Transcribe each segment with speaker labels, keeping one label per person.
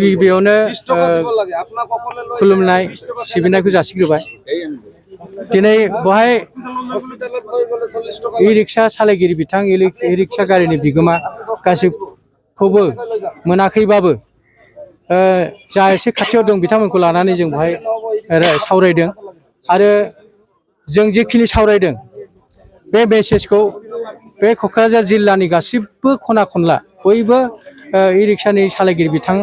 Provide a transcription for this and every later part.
Speaker 1: गिबियावनो खुलुमनाय सिबिनायखौ जासिग्रोबाय। दिनै बहाय इ-रिक्सा सालायगिरि बिथां इ-रिक्सा गारिनि बिगोमा गासिबखौबो मोनाखैबाबो जा एसे खाथियाव दं बिथांमोनखौ लानानै जों बहाय सावरायदों आरो जों जेखिनि सावरायदों बे मेसेजखौ बे क'क्राझार जिल्लानि गासिबो खना खनला बयबो इ-रिक्सानि सालायगिरि बिथां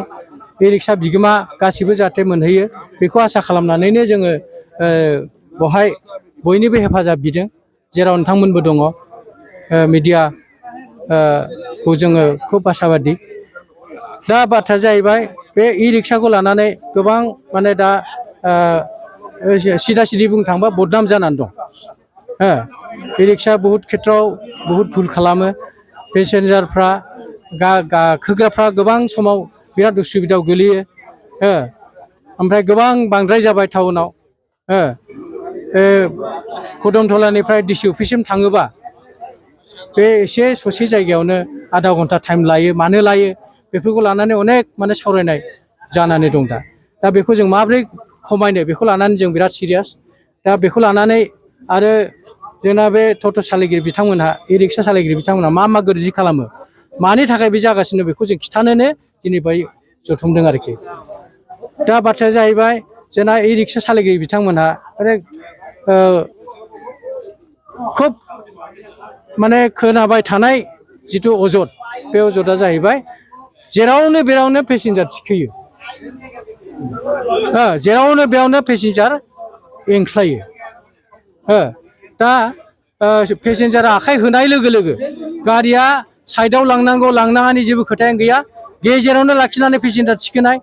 Speaker 1: इ-रिक्सा बिगोमा गासिबो जाहाथे मोनहैयो बेखौ आसा खालामनानैनो जोङो बहाय बयनिबो हेफाजाब बिदों। जेराव नोंथांमोनबो दङ मिडिया खौ जोङो खुब आसाबादि। दा बाथ्राया जाहैबाय बे इ-रिक्साखौ लानानै गोबां माने दा सिदा सिदि बुंनो थाङोबा बदनाम जानानै दं। इ-रिक्सा बहुद खेथ्रआव बहुद भुल खालामो। पेसेन्जारफ्रा गाखोग्राफ्रा गोबां समाव बिराद उसुबिदायाव गोलैयो। ओमफ्राय गोबां बांद्राय जाबाय टाउनाव। कदमथलानिफ्राय डिसि अफिससिम थाङोबा बे एसे ससे जायगायावनो आधा घन्टा टाइम लायो। मानो लायो बेफोरखौ लानानै अनेक माने सावरायनाय जानानै दं दा। दा बेखौ जों माबोरै खमायनो बेखौ लानानै जों बिराद सिरियास। दा बेखौ लानानै आरो जोंना बे टट' सालायगिरि बिथांमोनहा इ-रिक्सा सालायगिरि बिथांमोनहा मा गोरोन्थि खालामो मानि थाखाय बे जागासिनो बेखौ जों खिथानोनो दिनै बेहाय जथुमदों आरोखि। दा बाथ्राया जाहैबाय जोंना इ-रिक्सा सालायगिरि बिथांमोनहा खुब माने खोनाबाय थानाय जिथु अजद बे अजदा जाहैबाय जेरावनो बेरावनो पेसेन्जार थिखोयो। जेरावनो बेयावनो पेसेन्जार एंख्लायो। दा पेसेन्जारा आखाइ होनाय लोगो लोगो गारिया साइडआव लांनांगौ लांनाङानि जेबो खोथायानो गैया। गेजेरावनो लाखिनानै पेसेन्जार थिखोनाय।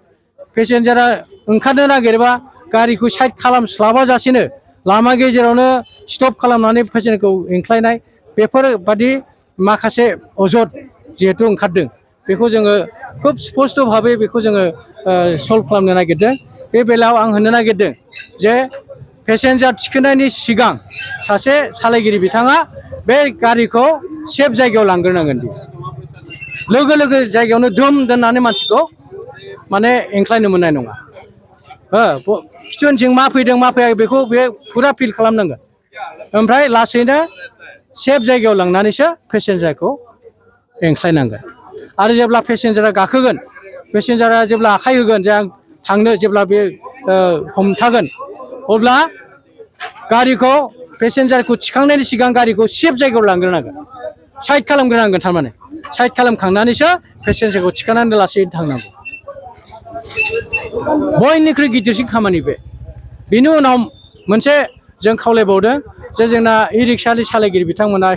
Speaker 1: पेसेन्जारा ओंखारनो नागिरबा गारिखौ साइड खालामस्लाबाजासेनो लामा गेजेरावनो स्टप खालामनानै पेसेन्जारखौ एंख्लायनाय बेफोरबादि माखासे अजद जिहेथु ओंखारदों बेखौ जोङो खुब स्पस्त' भाबै बेखौ जोङो सल्भ खालामनो नागिरदों। बे बेलायाव आं होननो नागिरदों जे पेसेन्जार थिखोनायनि सिगां सासे सालायगिरि बिथाङा बे गारिखौ सेफ जायगायाव लांग्रोनांगोन। लोगो लोगो जायगायावनो दुम दोननानै मानसिखौ माने एंख्लायनो मोननाय नङा। खिथु मा फैदों मा फैयाखै बेखौ बे फुरा फिल खालामनांगोन। ओमफ्राय लासैनो सेफ जायगायाव लांनानैसो पेसेन्जारखौ एंख्लायनांगोन। आरो जेब्ला पेसेन्जारा गाखोगोन पेसेन्जारा जेब्ला आखाइ होगोन जे आं थांनो जेब्ला बे हमथागोन अब्ला गारिखौ पेसेन्जारखौ थिखांनायनि सिगां गारिखौ सेफ जायगायाव लांग्रोनांगोन। साइड खालामग्रोनांगोन थारमाने। साइड खालामखांनानैसो पेसेन्जारखौ थिखांनानै लासै थांनांगौ। बयनिख्रुइ गिदिरसिन खामानि बे। बेनि उनाव मोनसे जों खावलायबावदों जे जोंना इ-रिक्सानि सालायगिरि बिथांमोना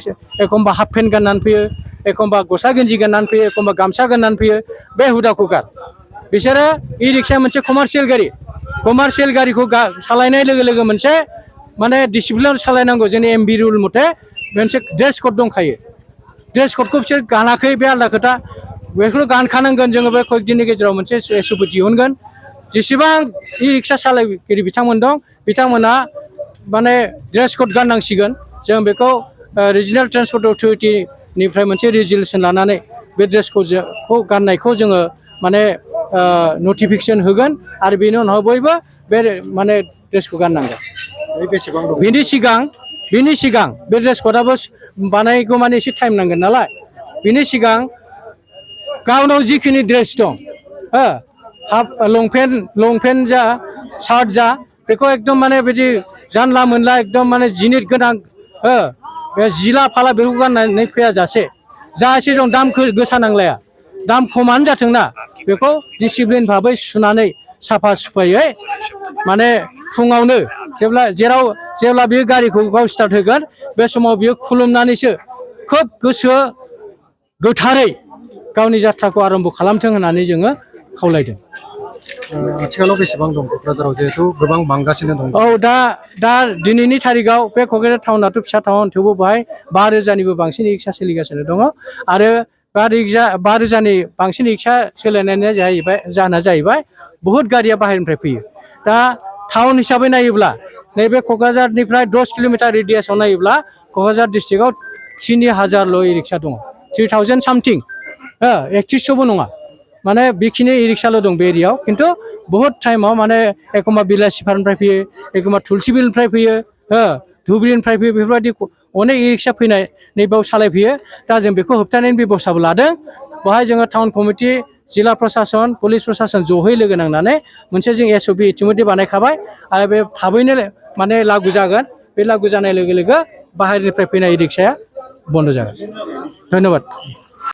Speaker 1: एखमबा हाफ पेन्ट गाननानै फैयो, एखमबा गस्ला गेन्जि गाननानै फैयो, एखमबा गामसा गाननानै फैयो। बे हुदाखौ गार। बिसोरो इ-रिक्साया मोनसे कमार्सियेल गारि। कमार्सियेल गारिखौ सालायनाय लोगो लोगो मोनसे माने डिसिप्लिन सालायनांगौ। जोंनि एमबि रुल मथे मोनसे ड्रेस कड दंखायो। ड्रेस क'डखौ बिसोर गानाखै बे आलादा खोथा। बेखौ गानखानांगोन। जोङो बे कयेक दिननि गेजेराव मोनसे एसअपि दिहुनगोन। जेसेबां इ-रिक्सा सालायगिरि बिथांमोन दं बिथांमोना माने ड्रेस क'ड गाननांसिगोन। जों बेखौ रिजिनेल ट्रेन्सपर्ट अथ'रिटिनिफ्राय मोनसे रेजुलेसन लानानै बे ड्रेस क'डखौ गाननायखौ जोङो माने नटिफिकेसन होगोन आरो बेनि उनाव बयबो बे माने ड्रेसखौ गाननांगोन। बिनि सिगां बे ड्रेस क'डआबो बानायगौ माने एसे टाइम नांगोन नालाय बिनि सिगां गावनाव जिखिनि ड्रेस दं हाफ लंपेन्ट जा सार्ट जा बेखौ एकदम माने बिदि जानला मोनला एकदम माने जिनिट गोनां बे जिला फाला बेखौ गाननानै फैयाजासे जा एसे जों दाम गोसा नांलाया दाम खमानो जाथोंना बेखौ डिसिप्लिन भाबै सुनानै साफा सुफायै माने फुङावनो जेब्ला बे गारिखौ गाव स्टार्ट होगोन बे समाव बियो खुलुमनानैसो खोब गोसो गोथारै गावनि जाथ्राखौ आरम्भ खालामथों होननानै जोङो खावलायदों।
Speaker 2: आथिखालाव बेसेबां दं क'क्राझाराव जिहेथु गोबां बांगासिनो दं?
Speaker 1: औ दा दिनैनि थारिखआव बे क'क्राझार टाउनाथ' फिसा टाउन थेवबो बेहाय 5,000निबो बांसिन रिक्सा सोलिगासिनो दङ आरो 5,000नि बांसिन रिक्सा सोलायनायनि जाहोना जाहैबाय बहुद गारिया बाहेरनिफ्राय फैयो। दा टाउन हिसाबै नायोब्ला नैबे क'क्राझारनिफ्राय 10 किल'मिटार रेडियासआव नायोब्ला क'क्राझार डिस्ट्रिक्टआव 3,000ल' इ-रिक्सा दङ। 3,000 सामथिं एकथ्रिसस'बो नङा माने बेखिनि इ रिक्साल' दं बे एरियायाव खिन्थु बहुत टाइमाव माने एखमबा बिलासिपारानिफ्राय फैयो एखमबा तुलसिबिलनिफ्राय फैयो धुबुरीनिफ्राय फैयो बेफोरबायदि अनेक इ रिक्सा फैनाय नैबाव सालायफैयो दा जों बेखौ होबथानायनि बेबस्थाबो लादों बेवहाय जोङो टाउन कमिटि जिल्ला प्रसासन पुलिस प्रसासन जयै लोगो नांनानै मोनसे जों SOP इतिमধ্যे बानायखाबाय आरो बे थाबैनो माने लागु जागोन बे लागु जानाय लोगो लोगो बाहेरनिफ्राय फैनाय इ रिक्साया बन्द' जागोन धन्यबाद